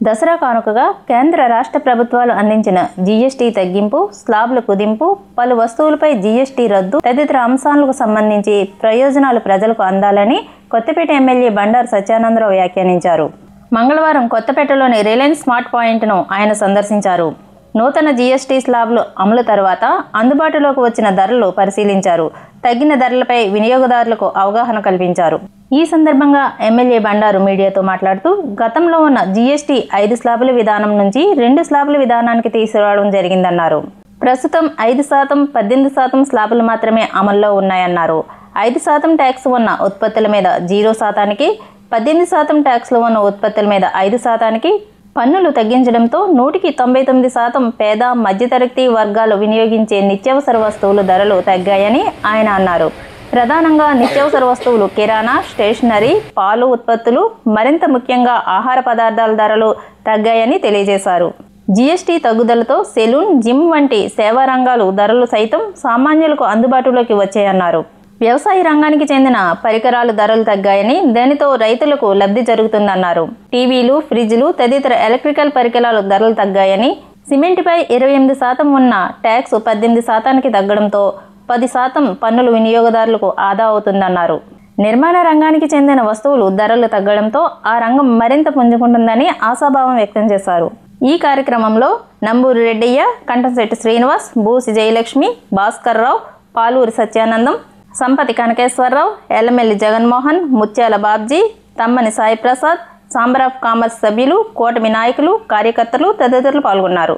దసరా కానుకగా కేంద్ర రాష్ట్ర ప్రభుత్వాలు అందించిన జీఎస్టీ తగ్గింపు, స్లాబ్ల కుదింపు, పలు వస్తువులపై జీఎస్టీ రద్దు తదితర అంశాలకు సంబంధించి ప్రయోజనాలు ప్రజలకు అందాలని కొత్తపేట ఎమ్మెల్యే బండారు సత్యానందరావు వ్యాఖ్యానించారు. మంగళవారం కొత్తపేటలోని రిలయన్స్ స్మార్ట్ పాయింట్ను ఆయన సందర్శించారు. నూతన జీఎస్టీ స్లాబ్లు అమలు తర్వాత అందుబాటులోకి వచ్చిన ధరలు పరిశీలించారు. తగ్గిన ధరలపై వినియోగదారులకు అవగాహన కల్పించారు. ఈ సందర్భంగా ఎమ్మెల్యే బండారు మీడియాతో మాట్లాడుతూ గతంలో ఉన్న జీఎస్టీ 5 స్లాబుల విధానం నుంచి 2 స్లాబుల విధానానికి తీసుకురావడం జరిగిందన్నారు. ప్రస్తుతం 5%, 18% స్లాబులు మాత్రమే అమల్లో ఉన్నాయన్నారు. 5% ట్యాక్స్ ఉన్న ఉత్పత్తుల మీద 0%కి, 18% ట్యాక్స్లు ఉన్న ఉత్పత్తుల మీద 5%కి పన్నులు తగ్గించడంతో 99% పేద మధ్యతరగతి వర్గాలు వినియోగించే నిత్యావసర వస్తువుల ధరలు తగ్గాయని ఆయన అన్నారు. ప్రధానంగా నిత్యావసర వస్తువులు కిరాణా, స్టేషనరీ, పాలు ఉత్పత్తులు, మరింత ముఖ్యంగా ఆహార పదార్థాల ధరలు తగ్గాయని తెలియజేశారు. జీఎస్టీ తగ్గుదలతో సెలూన్, జిమ్ వంటి సేవా రంగాలు ధరలు సైతం సామాన్యులకు అందుబాటులోకి వచ్చాయన్నారు. వ్యవసాయ రంగానికి చెందిన పరికరాలు ధరలు తగ్గాయని, దానితో రైతులకు లబ్ధి జరుగుతుందన్నారు. టీవీలు, ఫ్రిడ్జ్లు తదితర ఎలక్ట్రికల్ పరికరాలు ధరలు తగ్గాయని, సిమెంట్పై 28% ఉన్న ట్యాక్స్ 18%కి తగ్గడంతో 10% పన్నులు వినియోగదారులకు ఆదా అవుతుందన్నారు. నిర్మాణ రంగానికి చెందిన వస్తువులు ధరలు తగ్గడంతో ఆ రంగం మరింత పుంజుకుంటుందని ఆశాభావం వ్యక్తం చేశారు. ఈ కార్యక్రమంలో Namburi Reddaiah, Kantamsetti Srinivas, Busi Jayalakshmi, Bhaskar Rao, Paluri Satyanandam, Sampathi Kanakeswararao, Yellamelli Jaganmohan, Mutyala Babji, Tammani Sai Prasad, chamber of commerce సభ్యులు, కూటమి నాయకులు, కార్యకర్తలు తదితరులు పాల్గొన్నారు.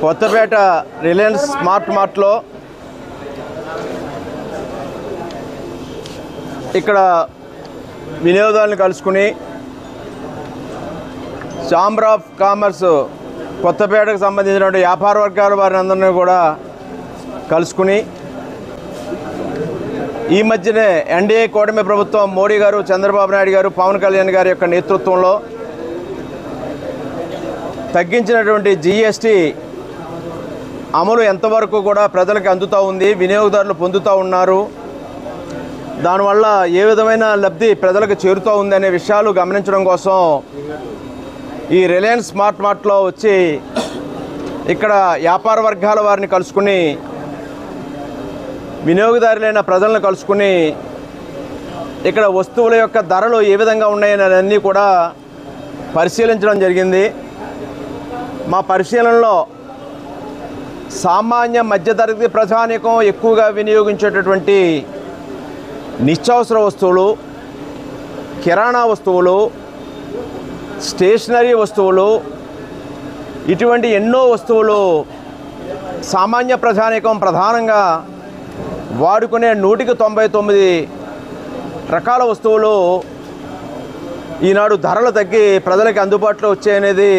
కొత్తపేట రిలయన్స్ స్మార్ట్ మార్ట్లో ఇక్కడ వినియోగదారులను కలుసుకుని ఛాంబర్ ఆఫ్ కామర్స్ కొత్తపేటకు సంబంధించినటువంటి వ్యాపార వర్గాల వారిని అందరినీ కూడా కలుసుకుని ఈ మధ్యనే ఎన్డీఏ కూటమి ప్రభుత్వం మోడీ గారు, చంద్రబాబు నాయుడు గారు, పవన్ కళ్యాణ్ గారి యొక్క నేతృత్వంలో తగ్గించినటువంటి జీఎస్టీ అమలు ఎంతవరకు కూడా ప్రజలకు అందుతూ ఉంది, వినియోగదారులు పొందుతూ ఉన్నారు, దానివల్ల ఏ విధమైన లబ్ధి ప్రజలకు చేరుతూ ఉంది అనే విషయాలు గమనించడం కోసం ఈ రిలయన్స్ స్మార్ట్ మార్ట్లో వచ్చి ఇక్కడ వ్యాపార వర్గాల వారిని కలుసుకుని వినియోగదారులైన ప్రజలను కలుసుకుని ఇక్కడ వస్తువుల యొక్క ధరలు ఏ విధంగా ఉన్నాయని అన్నీ కూడా పరిశీలించడం జరిగింది. మా పరిశీలనలో సామాన్య మధ్యతరగతి ప్రజానీకం ఎక్కువగా వినియోగించేటటువంటి నిత్యావసర వస్తువులు, కిరాణా వస్తువులు, స్టేషనరీ వస్తువులు, ఇటువంటి ఎన్నో వస్తువులు సామాన్య ప్రజానీకం ప్రధానంగా వాడుకునే 199 రకాల వస్తువులు ఈనాడు ధరలు తగ్గి ప్రజలకు అందుబాటులో వచ్చాయనేది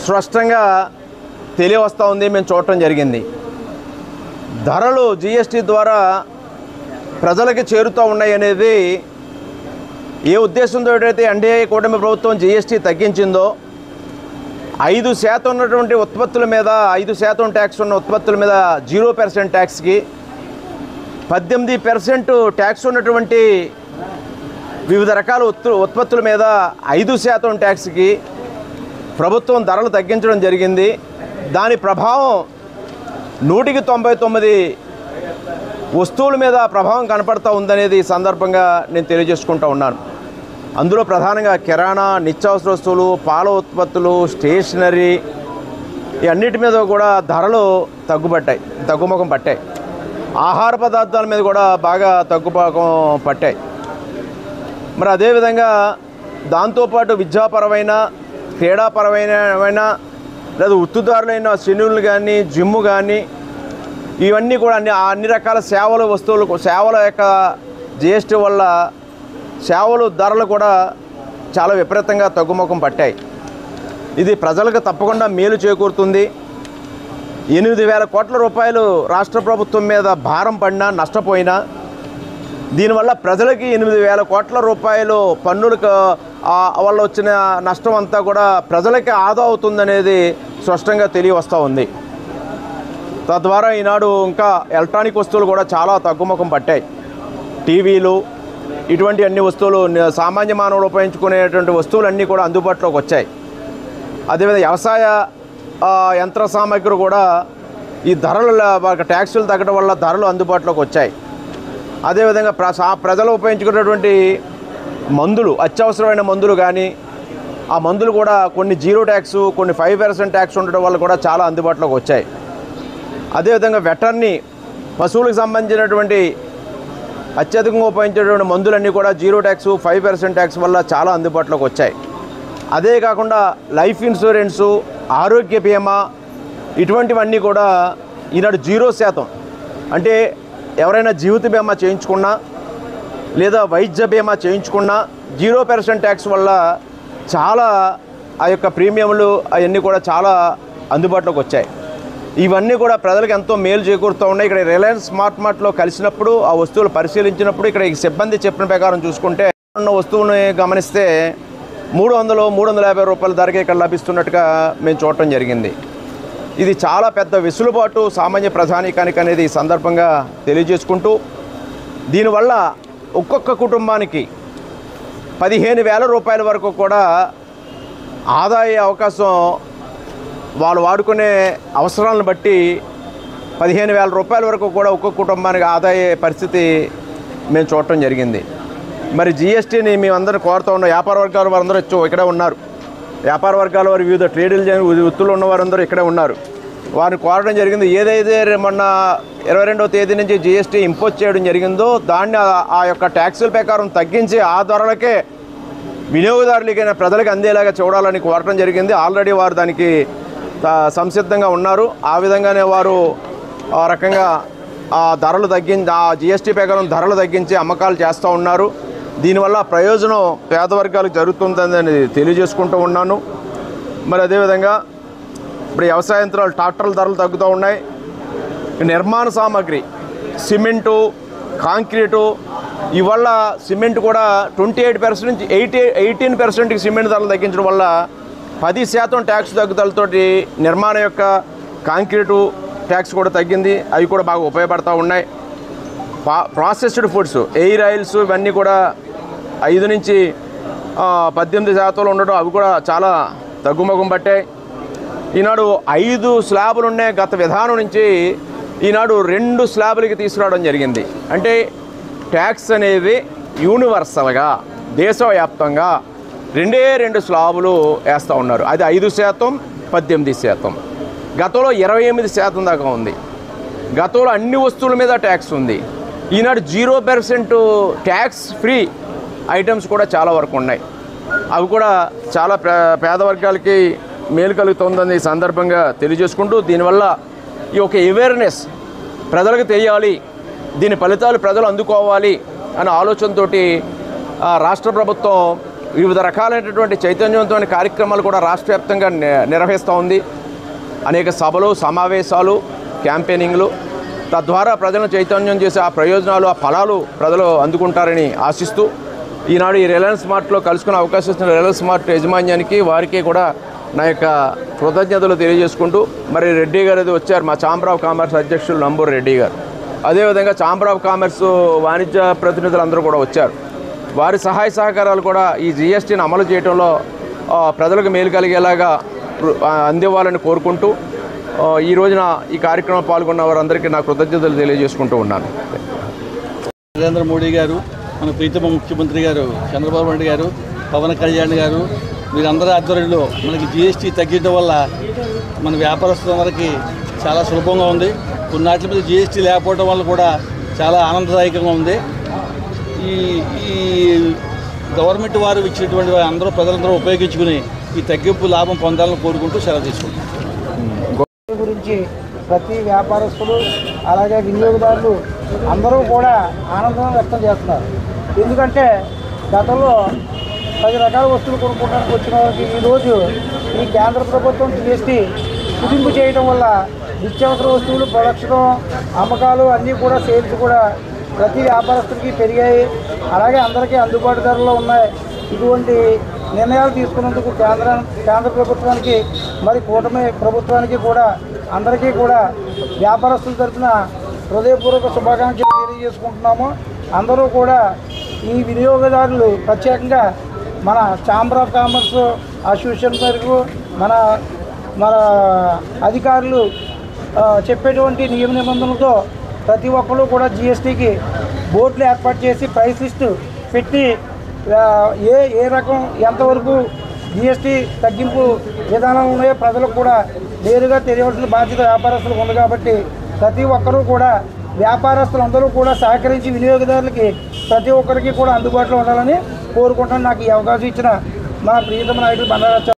స్పష్టంగా తెలియవస్తూ ఉంది. మేము చూడటం జరిగింది. ధరలు జీఎస్టీ ద్వారా ప్రజలకి చేరుతూ ఉన్నాయి అనేది ఏ ఉద్దేశంతో అయితే ఎన్డీఏ కూటమి ప్రభుత్వం జీఎస్టీ తగ్గించిందో 5% ఉన్నటువంటి ఉత్పత్తుల మీద 5% ట్యాక్స్ ఉన్న ఉత్పత్తుల మీద 0% ట్యాక్స్కి, 18% ట్యాక్స్ ఉన్నటువంటి వివిధ రకాల ఉత్పత్తుల మీద 5% ట్యాక్స్కి ప్రభుత్వం ధరలు తగ్గించడం జరిగింది. దాని ప్రభావం 199 వస్తువుల మీద ప్రభావం కనపడుతూ ఉందనేది ఈ సందర్భంగా నేను తెలియజేసుకుంటూ ఉన్నాను. అందులో ప్రధానంగా కిరాణా, నిత్యావసర వస్తువులు, పాల ఉత్పత్తులు, స్టేషనరీ ఈ అన్నిటి మీద కూడా ధరలు తగ్గుముఖం పట్టాయి. ఆహార పదార్థాల మీద కూడా బాగా తగ్గుముఖం పట్టాయి. మరి అదేవిధంగా దాంతోపాటు విద్యాపరమైన, క్రీడాపరమైన లేదా వృత్తిదారులైన సెలూన్లు కానీ, జిమ్ కానీ ఇవన్నీ కూడా అన్ని రకాల సేవల వస్తువులు, సేవల యొక్క జీఎస్టీ వల్ల సేవలు ధరలు కూడా చాలా విపరీతంగా తగ్గుముఖం పట్టాయి. ఇది ప్రజలకు తప్పకుండా మేలు చేకూరుతుంది. 8,000 కోట్ల రూపాయలు రాష్ట్ర ప్రభుత్వం మీద భారం పడినా, నష్టపోయినా దీనివల్ల ప్రజలకి 8,000 కోట్ల రూపాయలు పన్నులకు వల్ల వచ్చిన నష్టం అంతా కూడా ప్రజలకి ఆదా అవుతుందనేది స్పష్టంగా తెలియవస్తూ ఉంది. తద్వారా ఈనాడు ఇంకా ఎలక్ట్రానిక్ వస్తువులు కూడా చాలా తగ్గుముఖం పట్టాయి. టీవీలు, ఇటువంటి అన్ని వస్తువులు సామాన్య మానవులు ఉపయోగించుకునేటువంటి వస్తువులన్నీ కూడా అందుబాటులోకి వచ్చాయి. అదేవిధంగా వ్యవసాయ యంత్ర సామగ్రి కూడా ఈ ధరలు ట్యాక్సులు తగ్గడం వల్ల ధరలు అందుబాటులోకి వచ్చాయి. అదేవిధంగా ప్రజలు ఉపయోగించుకునేటువంటి మందులు, అత్యవసరమైన మందులు కానీ ఆ మందులు కూడా కొన్ని 0 ట్యాక్స్, కొన్ని 5% ట్యాక్స్ ఉండడం వల్ల కూడా చాలా అందుబాటులోకి వచ్చాయి. అదేవిధంగా వెటర్నరీ పశువులకు సంబంధించినటువంటి అత్యధికంగా ఉపయోగించేటువంటి మందులన్నీ కూడా 0 ట్యాక్స్, 5% ట్యాక్స్ వల్ల చాలా అందుబాటులోకి వచ్చాయి. అదే కాకుండా లైఫ్ ఇన్సూరెన్సు, ఆరోగ్య బీమా ఇటువంటివన్నీ కూడా ఈనాడు 0%, అంటే ఎవరైనా జీవిత బీమా చేయించుకున్నా లేదా వైద్య బీమా చేయించుకున్నా 0% ట్యాక్స్ వల్ల చాలా ఆ యొక్క ప్రీమియంలు అవన్నీ కూడా చాలా అందుబాటులోకి వచ్చాయి. ఇవన్నీ కూడా ప్రజలకు ఎంతో మేలు చేకూరుతూ ఉన్నాయి. ఇక్కడ రిలయన్స్ స్మార్ట్ మార్ట్లో కలిసినప్పుడు ఆ వస్తువులు పరిశీలించినప్పుడు ఇక్కడ ఈ సిబ్బంది చెప్పిన ప్రకారం చూసుకుంటే ఉన్న వస్తువుని గమనిస్తే 300-350 రూపాయల ధరకే ఇక్కడ లభిస్తున్నట్టుగా మేము చూడటం జరిగింది. ఇది చాలా పెద్ద వెసులుబాటు సామాన్య ప్రజానీకానికి అనేది ఈ సందర్భంగా తెలియజేసుకుంటూ, దీనివల్ల ఒక్కొక్క కుటుంబానికి 15,000 రూపాయల వరకు కూడా ఆదాయ అవకాశం, వాళ్ళు వాడుకునే అవసరాలను బట్టి 15,000 రూపాయల వరకు కూడా ఒక్కొక్క కుటుంబానికి ఆదాయ పరిస్థితి మేము చూడటం జరిగింది. మరి జిఎస్టీని మేమందరం కోరుతూ ఉన్నాం. వ్యాపార వర్గాల వారందరూ ఇక్కడే ఉన్నారు. వ్యాపార వర్గాల వారు, వివిధ ట్రేడులు వృత్తులు ఉన్న వారందరూ ఇక్కడే ఉన్నారు. వారిని కోరడం జరిగింది. ఏదైతే మొన్న 22వ తేదీ నుంచి జిఎస్టీ ఇంపోజ్ చేయడం జరిగిందో దాన్ని ఆ యొక్క ట్యాక్సుల ప్రకారం తగ్గించి ఆ ధరలకే వినియోగదారులకైనా ప్రజలకు అందేలాగా చూడాలని కోరటం జరిగింది. ఆల్రెడీ వారు దానికి సంసిద్ధంగా ఉన్నారు. ఆ విధంగానే వారు ఆ రకంగా ఆ ధరలు తగ్గించి, ఆ జిఎస్టీ ప్రకారం ధరలు తగ్గించి అమ్మకాలు చేస్తూ ఉన్నారు. దీనివల్ల ప్రయోజనం పేద వర్గాలకు జరుగుతుందని తెలియజేసుకుంటూ ఉన్నాను. మరి అదేవిధంగా ఇప్పుడు వ్యవసాయ యంత్రాలు, ట్రాక్టర్ల ధరలు తగ్గుతూ ఉన్నాయి. నిర్మాణ సామాగ్రి, సిమెంటు, కాంక్రీటు, ఇవల్ల సిమెంట్ కూడా 28% నుంచి 18%కి సిమెంట్ ధరలు తగ్గించడం వల్ల 10% ట్యాక్స్ తగ్గుదలతోటి నిర్మాణ యొక్క కాంక్రీటు ట్యాక్స్ కూడా తగ్గింది. అవి కూడా బాగా ఉపయోగపడుతూ ఉన్నాయి. ప్రాసెస్డ్ ఫుడ్స్, ఎయిర్ ఆయిల్స్ ఇవన్నీ కూడా 5 నుంచి 18% ఉండడం, అవి కూడా చాలా తగ్గుముఖం పట్టాయి. ఈనాడు 5 స్లాబులు ఉన్నాయి. గత విధానం నుంచి ఈనాడు 2 స్లాబులకి తీసుకురావడం జరిగింది. అంటే ట్యాక్స్ అనేది యూనివర్సల్గా దేశవ్యాప్తంగా 2 స్లాబులు వేస్తూ ఉన్నారు. అది 5%, 18%. గతంలో 28% దాకా ఉంది. గతంలో అన్ని వస్తువుల మీద ట్యాక్స్ ఉంది. ఈనాడు 0% ట్యాక్స్ ఫ్రీ ఐటమ్స్ కూడా చాలా వరకు ఉన్నాయి. అవి కూడా చాలా పేద వర్గాలకి మేలు కలుగుతుందని ఈ సందర్భంగా తెలియజేసుకుంటూ, దీనివల్ల ఈ ఒక అవేర్నెస్ ప్రజలకు తెలియాలి, దీని ఫలితాలు ప్రజలు అందుకోవాలి అనే ఆలోచనతో రాష్ట్ర ప్రభుత్వం వివిధ రకాలైనటువంటి చైతన్యవంతమైన కార్యక్రమాలు కూడా రాష్ట్ర వ్యాప్తంగా నిర్వహిస్తూ ఉంది. అనేక సభలు, సమావేశాలు, క్యాంపెయినింగ్లు, తద్వారా ప్రజలను చైతన్యం చేసి ఆ ప్రయోజనాలు, ఆ ఫలాలు ప్రజలు అందుకుంటారని ఆశిస్తూ, ఈనాడు ఈ రిలయన్స్ స్మార్ట్లో కలుసుకునే అవకాశం ఇచ్చిన రిలయన్స్ స్మార్ట్ యాజమాన్యానికి, వారికి కూడా నా యొక్క కృతజ్ఞతలు తెలియజేసుకుంటూ, మరి రెడ్డి గారు అది వచ్చారు, మా ఛాంబర్ ఆఫ్ కామర్స్ అధ్యక్షులు నంబూరు రెడ్డి గారు, అదేవిధంగా ఛాంబర్ ఆఫ్ కామర్స్ వాణిజ్య ప్రతినిధులు అందరూ కూడా వచ్చారు. వారి సహాయ సహకారాలు కూడా ఈ జిఎస్టీని అమలు చేయడంలో ప్రజలకు మేలు కలిగేలాగా అందివ్వాలని కోరుకుంటూ, ఈ రోజున ఈ కార్యక్రమం పాల్గొన్న వారందరికీ నా కృతజ్ఞతలు తెలియజేసుకుంటూ ఉన్నాను. నరేంద్ర మోడీ గారు, మన ప్రీతమ ముఖ్యమంత్రి గారు చంద్రబాబు నాయుడు గారు, పవన్ కళ్యాణ్ గారు, వీరందరి ఆధ్వర్యంలో మనకి జిఎస్టీ తగ్గించడం వల్ల మన వ్యాపారస్తులందరికీ చాలా సులభంగా ఉంది. కొన్నాటి మీద జిఎస్టీ లేకపోవడం వల్ల కూడా చాలా ఆనందదాయకంగా ఉంది. ఈ గవర్నమెంట్ వారు ఇచ్చినటువంటి అందరూ ప్రజలందరూ ఉపయోగించుకుని ఈ తగ్గింపు లాభం పొందాలని కోరుకుంటూ సెలవు తీసుకుంటాం. గురించి ప్రతి వ్యాపారస్తులు అలాగే వినియోగదారులు అందరూ కూడా ఆనందం వ్యక్తం చేస్తున్నారు. ఎందుకంటే గతంలో 10 రకాల వస్తువులు కొనుక్కోవడానికి వచ్చిన వారికి ఈరోజు ఈ కేంద్ర ప్రభుత్వం జిఎస్టీ కుదింపు చేయడం వల్ల నిత్యావసర వస్తువులు ప్రొడక్షన్, అమ్మకాలు అన్నీ కూడా సేల్స్ కూడా ప్రతి వ్యాపారస్తుడికి పెరిగాయి. అలాగే అందరికీ అందుబాటు ధరలో ఉన్నాయి. ఇటువంటి నిర్ణయాలు తీసుకున్నందుకు కేంద్ర ప్రభుత్వానికి, మరి కూటమి ప్రభుత్వానికి కూడా అందరికీ కూడా వ్యాపారస్తుల తరఫున హృదయపూర్వక శుభాకాంక్షలు తెలియజేసుకుంటున్నాము. అందరూ కూడా ఈ వినియోగదారులు ప్రత్యేకంగా మన ఛాంబర్ ఆఫ్ కామర్స్ అసోసియేషన్ వరకు మన మన అధికారులు చెప్పేటువంటి నియమ నిబంధనలతో ప్రతి ఒక్కరు కూడా జిఎస్టీకి బోర్డులు ఏర్పాటు చేసి ప్రైస్ లిస్టు పెట్టి ఏ రకం ఎంతవరకు జిఎస్టీ తగ్గింపు విధానాలు ఉన్నాయో ప్రజలకు కూడా నేరుగా తెలియవలసిన బాధ్యత వ్యాపారస్తులకు ఉంది కాబట్టి ప్రతి ఒక్కరూ కూడా వ్యాపారస్తులందరూ కూడా సహకరించి వినియోగదారులకి ప్రతి ఒక్కరికి కూడా అందుబాటులో ఉండాలని కోరుకుంటాను. నాకు ఈ అవకాశం ఇచ్చిన మా ప్రియతమ నాయకులు బండారు